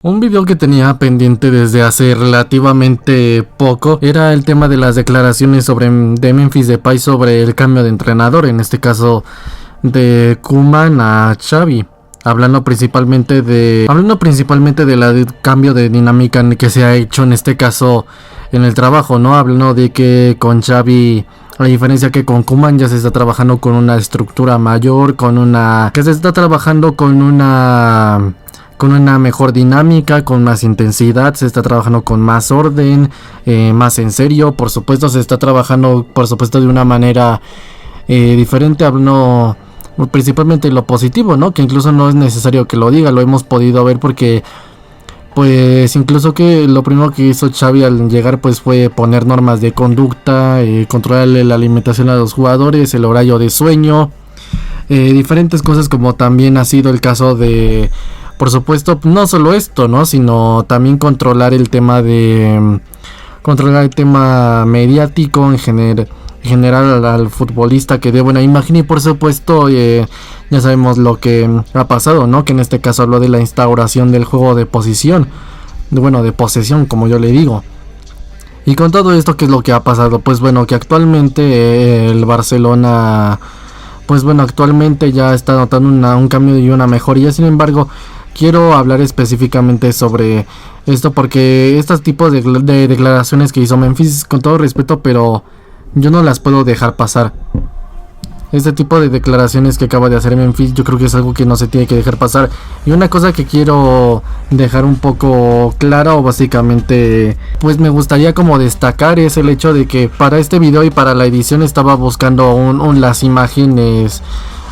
Un video que tenía pendiente desde hace relativamente poco era el tema de las declaraciones de Memphis Depay sobre el cambio de entrenador, en este caso de Koeman a Xavi, hablando principalmente del cambio de dinámica que se ha hecho en este caso en el trabajo, ¿no? Hablando de que con Xavi, a diferencia que con Koeman, ya se está trabajando con una estructura mayor, con una mejor dinámica, con más intensidad, se está trabajando con más orden, más en serio. Por supuesto se está trabajando, de una manera diferente, hablando principalmente lo positivo, ¿no? Que incluso no es necesario que lo diga, lo hemos podido ver porque pues incluso que lo primero que hizo Xavi al llegar pues fue poner normas de conducta, controlarle la alimentación a los jugadores, el horario de sueño, diferentes cosas, como también ha sido el caso de, por supuesto, no solo esto, ¿no? Sino también controlar el tema mediático en general al futbolista, que dé buena imagen. Y por supuesto ya sabemos lo que ha pasado, ¿no? Que en este caso habló de la instauración del juego de posesión, como yo le digo. Y con todo esto, ¿qué es lo que ha pasado? Pues bueno, que actualmente el Barcelona, pues bueno, actualmente ya está notando un cambio y una mejoría. Sin embargo, quiero hablar específicamente sobre esto porque estos tipos de declaraciones que hizo Memphis, con todo respeto, pero yo no las puedo dejar pasar. Este tipo de declaraciones que acaba de hacer Memphis, yo creo que es algo que no se tiene que dejar pasar. Y una cosa que quiero dejar un poco clara, o básicamente pues me gustaría como destacar, es el hecho de que para este video y para la edición estaba buscando las imágenes,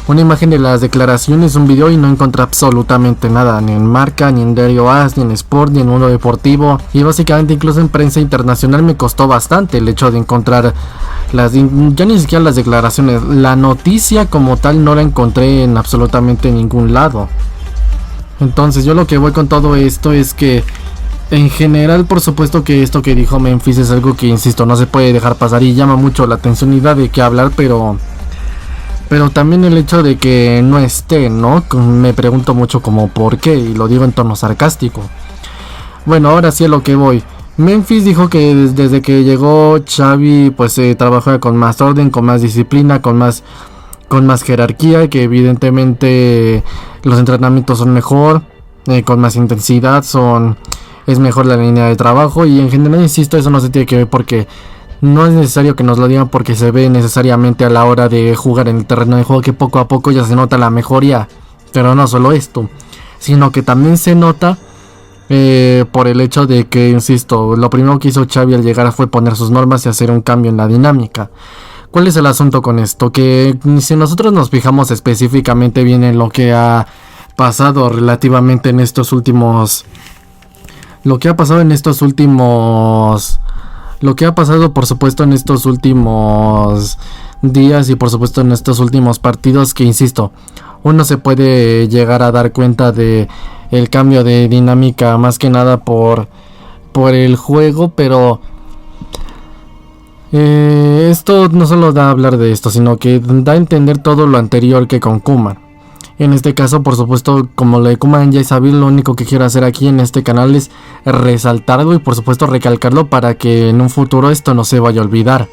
una imagen de las declaraciones, un video, y no encontré absolutamente nada, ni en Marca, ni en Diario AS, ni en Sport, ni en Mundo Deportivo, y básicamente incluso en prensa internacional me costó bastante el hecho de encontrar ya ni siquiera las declaraciones, la noticia como tal no la encontré en absolutamente ningún lado. Entonces yo lo que voy con todo esto es que en general, por supuesto que esto que dijo Memphis es algo que, insisto, no se puede dejar pasar y llama mucho la atención y da de qué hablar, pero también el hecho de que no esté, ¿no? Me pregunto mucho como por qué, y lo digo en tono sarcástico. Bueno, ahora sí a lo que voy. Memphis dijo que desde que llegó Xavi pues trabajó con más orden, con más disciplina, con más jerarquía, y que evidentemente los entrenamientos son mejor, con más intensidad, es mejor la línea de trabajo, y en general, insisto, eso no se tiene que ver porque no es necesario que nos lo digan, porque se ve necesariamente a la hora de jugar en el terreno de juego que poco a poco ya se nota la mejoría. Pero no solo esto, sino que también se nota por el hecho de que, insisto, lo primero que hizo Xavi al llegar fue poner sus normas y hacer un cambio en la dinámica. ¿Cuál es el asunto con esto? Que si nosotros nos fijamos específicamente bien en lo que ha pasado relativamente en estos últimos... Lo que ha pasado, por supuesto, en estos últimos días, y por supuesto en estos últimos partidos, que insisto, uno se puede llegar a dar cuenta de el cambio de dinámica más que nada por el juego, pero esto no solo da a hablar de esto, sino que da a entender todo lo anterior que con Koeman. En este caso, por supuesto, como lo de Koeman ya es sabido, lo único que quiero hacer aquí en este canal es resaltarlo y por supuesto recalcarlo para que en un futuro esto no se vaya a olvidar.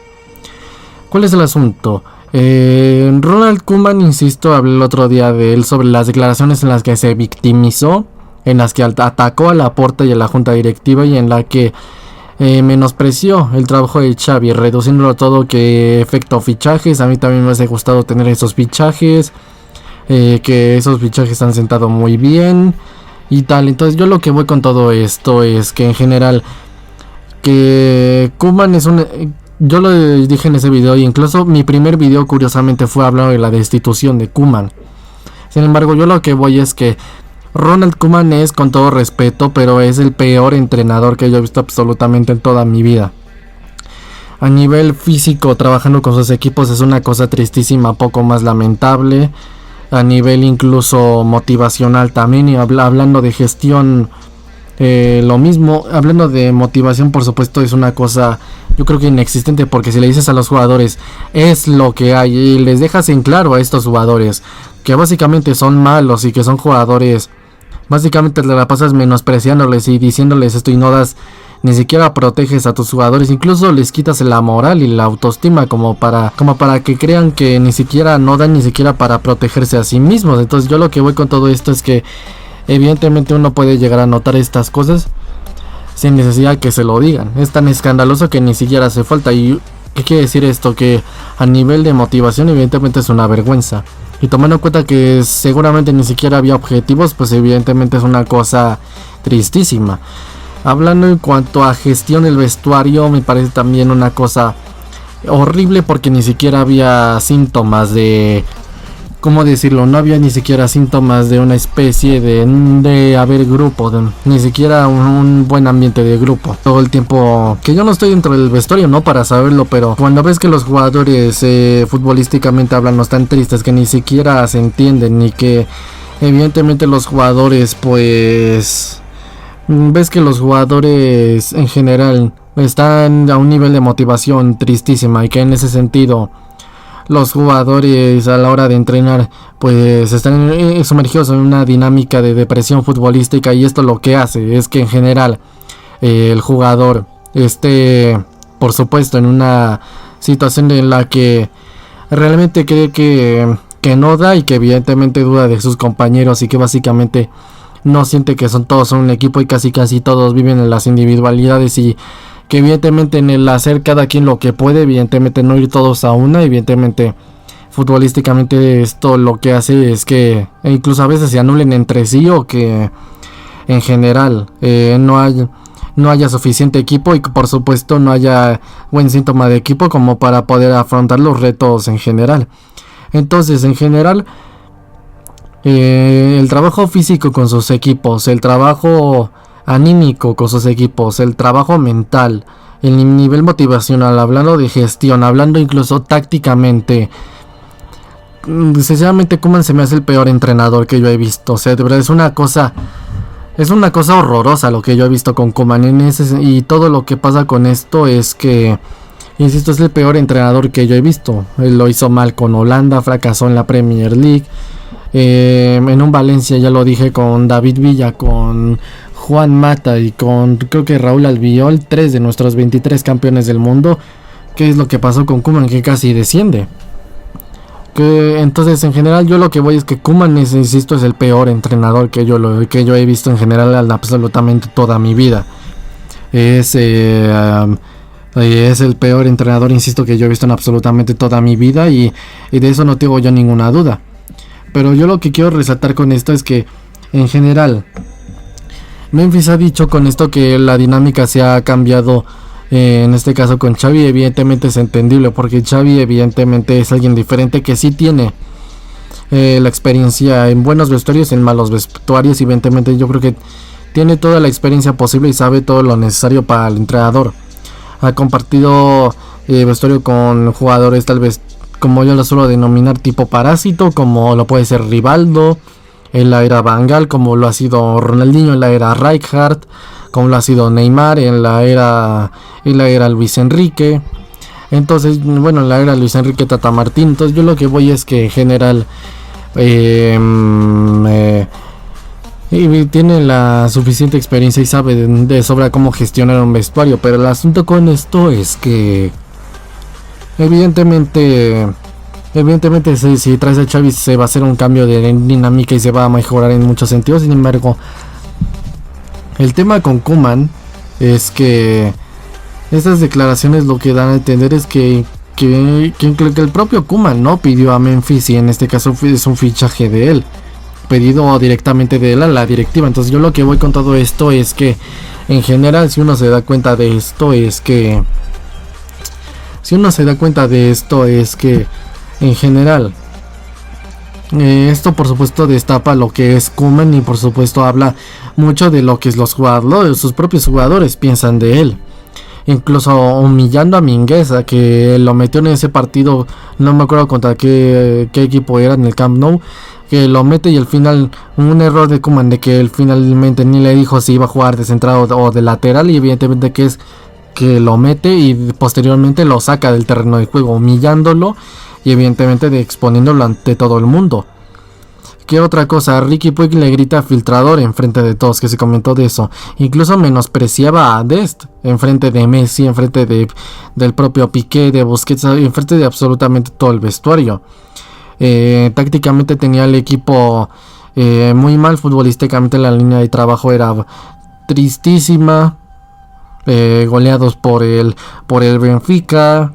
¿Cuál es el asunto? Ronald Koeman, insisto, hablé el otro día de él sobre las declaraciones en las que se victimizó, en las que atacó a Laporta y a la junta directiva, y en la que menospreció el trabajo de Xavi, reduciéndolo todo que efecto fichajes. A mí también me hubiese gustado tener esos fichajes, que esos fichajes han sentado muy bien y tal. Entonces yo lo que voy con todo esto es que en general que Koeman es yo lo dije en ese video, y incluso mi primer video curiosamente fue hablando de la destitución de Koeman. Sin embargo, yo lo que voy es que Ronald Koeman es, con todo respeto, pero es el peor entrenador que yo he visto absolutamente en toda mi vida. A nivel físico, trabajando con sus equipos, es una cosa tristísima, poco más lamentable. A nivel incluso motivacional también, y hablando de gestión, lo mismo. Hablando de motivación, por supuesto, es una cosa, yo creo que inexistente, porque si le dices a los jugadores es lo que hay y les dejas en claro a estos jugadores que básicamente son malos y que son jugadores Básicamente te la pasas menospreciándoles y diciéndoles esto y no das, ni siquiera proteges a tus jugadores, incluso les quitas la moral y la autoestima como para que crean que ni siquiera no dan ni siquiera para protegerse a sí mismos. Entonces yo lo que voy con todo esto es que evidentemente uno puede llegar a notar estas cosas sin necesidad que se lo digan. Es tan escandaloso que ni siquiera hace falta. ¿Y qué quiere decir esto? Que a nivel de motivación evidentemente es una vergüenza. Y tomando en cuenta que seguramente ni siquiera había objetivos, pues evidentemente es una cosa tristísima. Hablando en cuanto a gestión del vestuario, me parece también una cosa horrible porque ni siquiera había síntomas de... ¿Cómo decirlo? No había ni siquiera síntomas de una especie de haber grupo, ni siquiera un buen ambiente de grupo. Todo el tiempo, que yo no estoy dentro del vestuario, no para saberlo, pero cuando ves que los jugadores futbolísticamente hablan, no están tristes, que ni siquiera se entienden, ni que evidentemente los jugadores, pues... Ves que los jugadores en general están a un nivel de motivación tristísima y que en ese sentido... Los jugadores a la hora de entrenar pues están sumergidos en una dinámica de depresión futbolística, y esto lo que hace es que en general el jugador esté por supuesto en una situación en la que realmente cree que no da, y que evidentemente duda de sus compañeros, y que básicamente no siente que todos son un equipo, y casi todos viven en las individualidades, y que evidentemente en el hacer cada quien lo que puede, evidentemente no ir todos a una, evidentemente futbolísticamente esto lo que hace es que incluso a veces se anulen entre sí, o que en general no haya suficiente equipo, y que por supuesto no haya buen síntoma de equipo como para poder afrontar los retos en general. Entonces en general el trabajo físico con sus equipos, el trabajo anímico con sus equipos, el trabajo mental, el nivel motivacional, hablando de gestión, hablando incluso tácticamente, sinceramente Koeman se me hace el peor entrenador que yo he visto. O sea, de verdad es una cosa horrorosa lo que yo he visto con Koeman y todo lo que pasa con esto es que, insisto, es el peor entrenador que yo he visto. Él lo hizo mal con Holanda, fracasó en la Premier League, en un Valencia, ya lo dije, con David Villa, con Juan Mata y con creo que Raúl Albiol, 3 de nuestros 23 campeones del mundo. ¿Qué es lo que pasó con Koeman? Que casi desciende. Entonces en general yo lo que voy es que Koeman insisto, es el peor entrenador que yo he visto en general en absolutamente toda mi vida. Es el peor entrenador, insisto, que yo he visto en absolutamente toda mi vida, y de eso no tengo yo ninguna duda. Pero yo lo que quiero resaltar con esto es que en general Memphis ha dicho con esto que la dinámica se ha cambiado, en este caso con Xavi. Evidentemente es entendible, porque Xavi evidentemente es alguien diferente que sí tiene la experiencia en buenos vestuarios, en malos vestuarios. Evidentemente yo creo que tiene toda la experiencia posible y sabe todo lo necesario para el entrenador. Ha compartido vestuario con jugadores tal vez, como yo lo suelo denominar, tipo parásito, como lo puede ser Rivaldo en la era Van Gaal, como lo ha sido Ronaldinho en la era Rijkaard, como lo ha sido Neymar en la era Luis Enrique. Entonces, bueno, en la era Luis Enrique, Tata Martín. Entonces yo lo que voy es que en general tiene la suficiente experiencia y sabe de sobra cómo gestionar un vestuario. Pero el asunto con esto es que evidentemente si traes a Xavi se va a hacer un cambio de dinámica y se va a mejorar en muchos sentidos. Sin embargo, el tema con Koeman es que estas declaraciones lo que dan a entender es que el propio Koeman no pidió a Memphis, y en este caso es un fichaje de él, pedido directamente de él a la directiva. Entonces yo lo que voy con todo esto es que en general, si uno se da cuenta de esto es que en general esto por supuesto destapa lo que es Koeman, y por supuesto habla mucho de lo que es los jugadores, sus propios jugadores piensan de él, incluso humillando a Mingueza, que lo metió en ese partido, no me acuerdo contra qué equipo era, en el Camp Nou, que lo mete, y al final un error de Koeman de que él finalmente ni le dijo si iba a jugar de central o de lateral, y evidentemente que es que lo mete y posteriormente lo saca del terreno de juego, humillándolo y evidentemente exponiéndolo ante todo el mundo. ¿Qué otra cosa? Ricky Puig le grita filtrador enfrente de todos, que se comentó de eso. Incluso menospreciaba a Dest enfrente de Messi, enfrente del propio Piqué, de Busquets, enfrente de absolutamente todo el vestuario. Tácticamente tenía el equipo muy mal, futbolísticamente la línea de trabajo era tristísima. Goleados por el Benfica,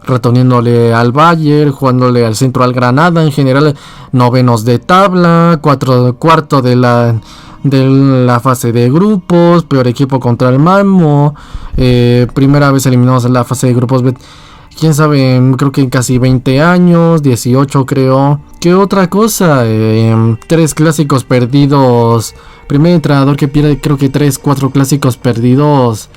retoniéndole al Bayern, jugándole al centro al Granada, en general novenos de tabla, cuarto de la fase de grupos, peor equipo contra el Malmo, primera vez eliminados en la fase de grupos, quién sabe, creo que en casi 20 años, 18 creo. ¿Qué otra cosa? 3 clásicos perdidos, primer entrenador que pierde creo que 4 clásicos perdidos,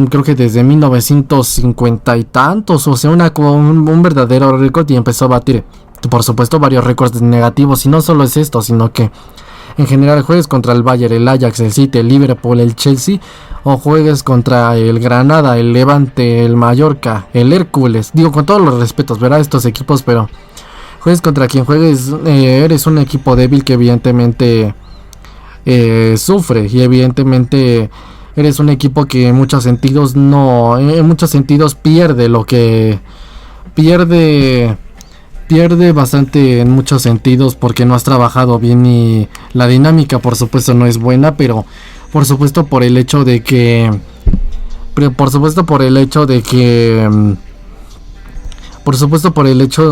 creo que desde 1950 y tantos, o sea, un verdadero récord, y empezó a batir, por supuesto, varios récords negativos. Y no solo es esto, sino que en general juegues contra el Bayern, el Ajax, el City, el Liverpool, el Chelsea, o juegues contra el Granada, el Levante, el Mallorca, el Hércules, digo con todos los respetos, ¿verdad? Estos equipos, pero juegues contra quien juegues, eres un equipo débil que evidentemente sufre, y evidentemente eres un equipo que en muchos sentidos pierde lo que pierde bastante en muchos sentidos, porque no has trabajado bien y la dinámica por supuesto no es buena, pero por supuesto por el hecho de que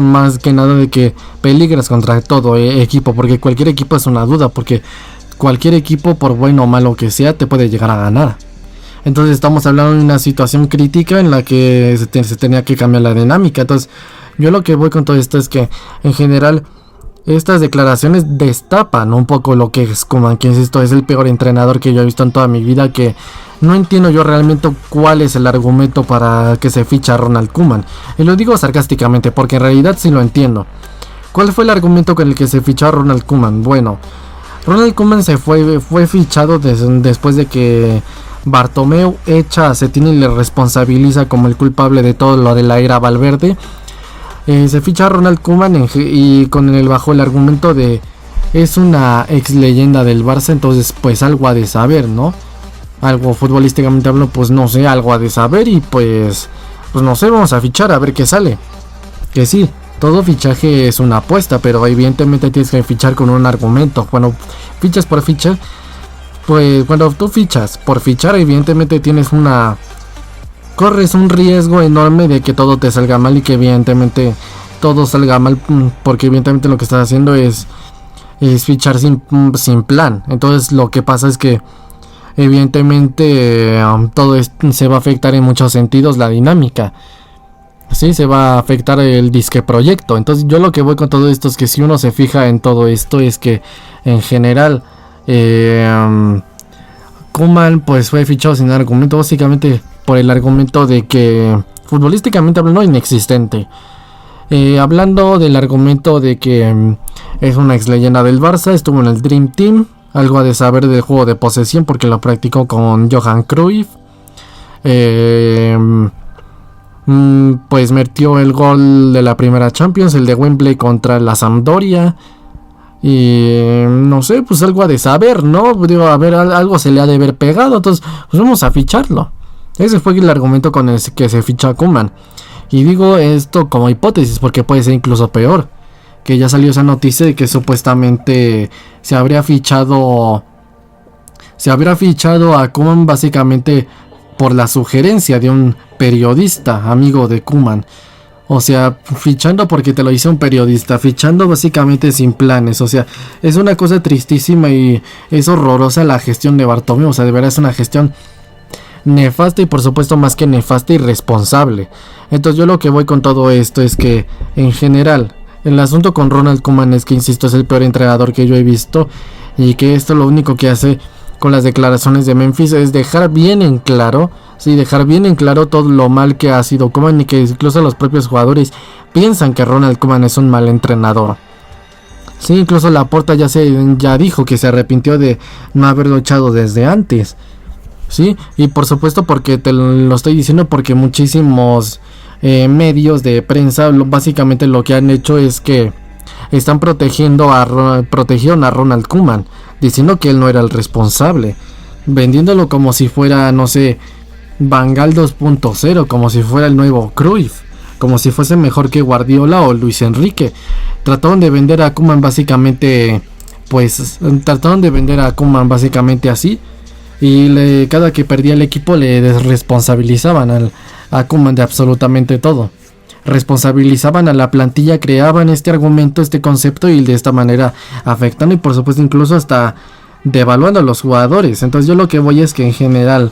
más que nada de que peligras contra todo equipo, porque cualquier equipo es una duda, porque cualquier equipo, por bueno o malo que sea, te puede llegar a ganar. Entonces estamos hablando de una situación crítica en la que se tenía que cambiar la dinámica. Entonces yo lo que voy con todo esto es que en general estas declaraciones destapan un poco lo que es Koeman, que insisto es el peor entrenador que yo he visto en toda mi vida, que no entiendo yo realmente cuál es el argumento para que se ficha a Ronald Koeman. Y lo digo sarcásticamente porque en realidad sí lo entiendo. ¿Cuál fue el argumento con el que se fichó a Ronald Koeman? Bueno, Ronald Koeman se fue fichado después de que Bartomeu echa a Setien y le responsabiliza como el culpable de todo lo de la era Valverde. Se ficha a Ronald Koeman y bajo el argumento de es una ex leyenda del Barça, entonces pues algo ha de saber, ¿no? Algo futbolísticamente hablando, pues no sé, algo ha de saber, y pues no sé, vamos a fichar a ver qué sale. Que sí, todo fichaje es una apuesta, pero evidentemente tienes que fichar con un argumento. Cuando fichas por fichar, pues cuando tú fichas por fichar, evidentemente corres un riesgo enorme de que todo te salga mal, y que evidentemente todo salga mal, porque evidentemente lo que estás haciendo es fichar sin plan. Entonces lo que pasa es que evidentemente todo esto se va a afectar en muchos sentidos, la dinámica. Sí, se va a afectar el disque proyecto. Entonces yo lo que voy con todo esto es que si uno se fija en todo esto es que en general Koeman pues fue fichado sin argumento, básicamente por el argumento de que futbolísticamente hablando inexistente. Hablando del argumento de que es una ex leyenda del Barça, estuvo en el Dream Team, algo ha de saber del juego de posesión porque lo practicó con Johan Cruyff. Pues metió el gol de la primera Champions, el de Wembley contra la Sampdoria. Y no sé, pues algo ha de saber, ¿no? Digo, a ver, algo se le ha de haber pegado, entonces pues vamos a ficharlo. Ese fue el argumento con el que se ficha a Koeman. Y digo esto como hipótesis porque puede ser incluso peor, que ya salió esa noticia de que supuestamente se habría fichado a Koeman básicamente por la sugerencia de un periodista amigo de Koeman. O sea, fichando porque te lo dice un periodista, fichando básicamente sin planes. O sea, es una cosa tristísima y es horrorosa la gestión de Bartomeu. O sea, de verdad es una gestión nefasta, y por supuesto más que nefasta, irresponsable. Entonces yo lo que voy con todo esto es que en general el asunto con Ronald Koeman es que, insisto, es el peor entrenador que yo he visto, y que esto lo único que hace con las declaraciones de Memphis es dejar bien en claro todo lo mal que ha sido Koeman, y que incluso los propios jugadores piensan que Ronald Koeman es un mal entrenador. Sí, incluso Laporta ya dijo que se arrepintió de no haberlo echado desde antes. Sí, y por supuesto porque te lo estoy diciendo porque muchísimos medios de prensa básicamente lo que han hecho es que están protegieron a Ronald Koeman, diciendo que él no era el responsable, vendiéndolo como si fuera, no sé, Van Gaal 2.0, como si fuera el nuevo Cruyff, como si fuese mejor que Guardiola o Luis Enrique. Trataron de vender a Koeman básicamente, así, y cada que perdía el equipo le desresponsabilizaban a Koeman de absolutamente todo. Responsabilizaban a la plantilla, creaban este argumento, este concepto, y de esta manera afectando y por supuesto incluso hasta devaluando a los jugadores. Entonces yo lo que voy es que en general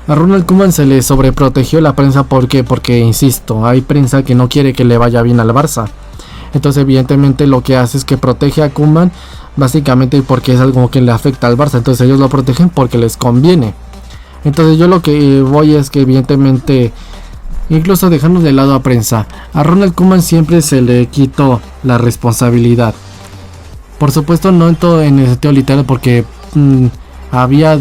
a Ronald Koeman se le sobreprotegió la prensa. ¿Por qué? Porque insisto, hay prensa que no quiere que le vaya bien al Barça. Entonces evidentemente lo que hace es que protege a Koeman básicamente porque es algo que le afecta al Barça. Entonces ellos lo protegen porque les conviene. Entonces yo lo que voy es que evidentemente, incluso dejando de lado a prensa, a Ronald Koeman siempre se le quitó la responsabilidad. Por supuesto no en todo en el sentido literal, porque había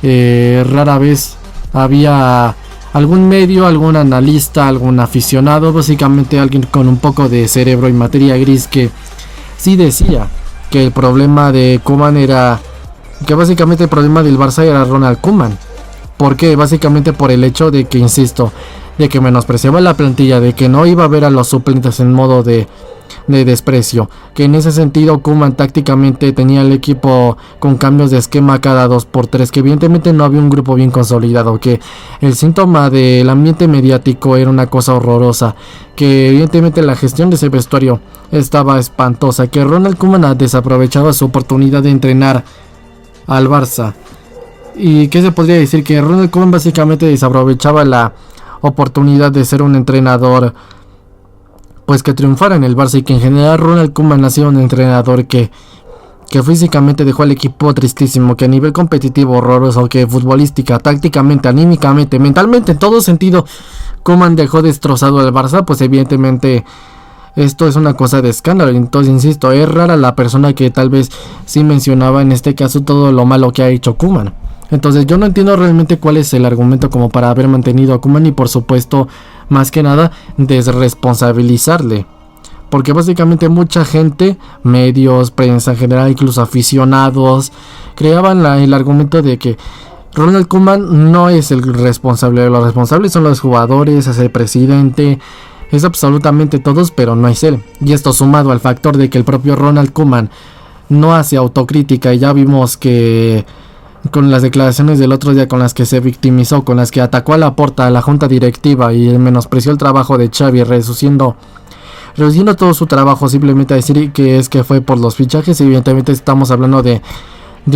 rara vez había algún medio, algún analista, algún aficionado, básicamente alguien con un poco de cerebro y materia gris, que sí decía que el problema de Koeman era, que básicamente el problema del Barça era Ronald Koeman. ¿Por qué? Básicamente por el hecho de que, insisto, de que menospreciaba la plantilla, de que no iba a ver a los suplentes en modo de desprecio, que en ese sentido Koeman tácticamente tenía el equipo con cambios de esquema cada 2x3, que evidentemente no había un grupo bien consolidado, que el síntoma del ambiente mediático era una cosa horrorosa, que evidentemente la gestión de ese vestuario estaba espantosa, que Ronald Koeman desaprovechaba su oportunidad de entrenar al Barça. ¿Y qué se podría decir? Que Ronald Koeman básicamente desaprovechaba la oportunidad de ser un entrenador pues que triunfara en el Barça, y que en general Ronald Koeman ha sido un entrenador que físicamente dejó al equipo tristísimo, que a nivel competitivo horroroso, que futbolística, tácticamente, anímicamente, mentalmente, en todo sentido Koeman dejó destrozado al Barça. Pues evidentemente esto es una cosa de escándalo. Entonces insisto, es rara la persona que tal vez sí mencionaba en este caso todo lo malo que ha hecho Koeman. Entonces yo no entiendo realmente cuál es el argumento como para haber mantenido a Koeman, y por supuesto más que nada desresponsabilizarle, porque básicamente mucha gente, medios, prensa en general, incluso aficionados, creaban el argumento de que Ronald Koeman no es el responsable. Los responsables son los jugadores, es el presidente, es absolutamente todos, pero no es él. Y esto sumado al factor de que el propio Ronald Koeman no hace autocrítica, y ya vimos que con las declaraciones del otro día con las que se victimizó, con las que atacó a Laporta, a la junta directiva, y menospreció el trabajo de Xavi, reduciendo todo su trabajo simplemente a decir que fue por los fichajes. Evidentemente estamos hablando de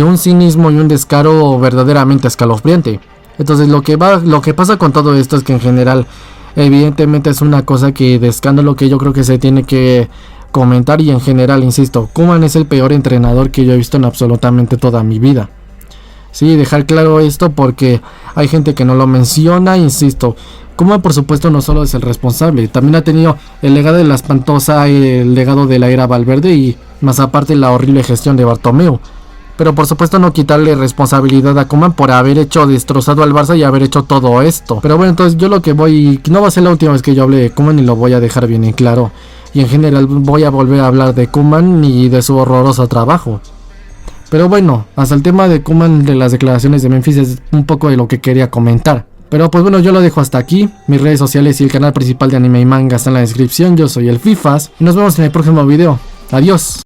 un cinismo y un descaro verdaderamente escalofriante. Entonces lo que pasa con todo esto es que en general evidentemente es una cosa de escándalo que yo creo que se tiene que comentar. Y en general, insisto, Koeman es el peor entrenador que yo he visto en absolutamente toda mi vida. Sí, dejar claro esto porque hay gente que no lo menciona. Insisto, Koeman por supuesto no solo es el responsable, también ha tenido el legado de la espantosa, el legado de la era Valverde, y más aparte la horrible gestión de Bartomeu. Pero por supuesto no quitarle responsabilidad a Koeman por haber destrozado al Barça y haber hecho todo esto. Pero bueno, entonces yo lo que voy, no va a ser la última vez que yo hable de Koeman, y lo voy a dejar bien en claro. Y en general voy a volver a hablar de Koeman y de su horroroso trabajo. Pero bueno, hasta el tema de Koeman, de las declaraciones de Memphis, es un poco de lo que quería comentar. Pero pues bueno, yo lo dejo hasta aquí. Mis redes sociales y el canal principal de anime y manga están en la descripción. Yo soy el Fifas y nos vemos en el próximo video. Adiós.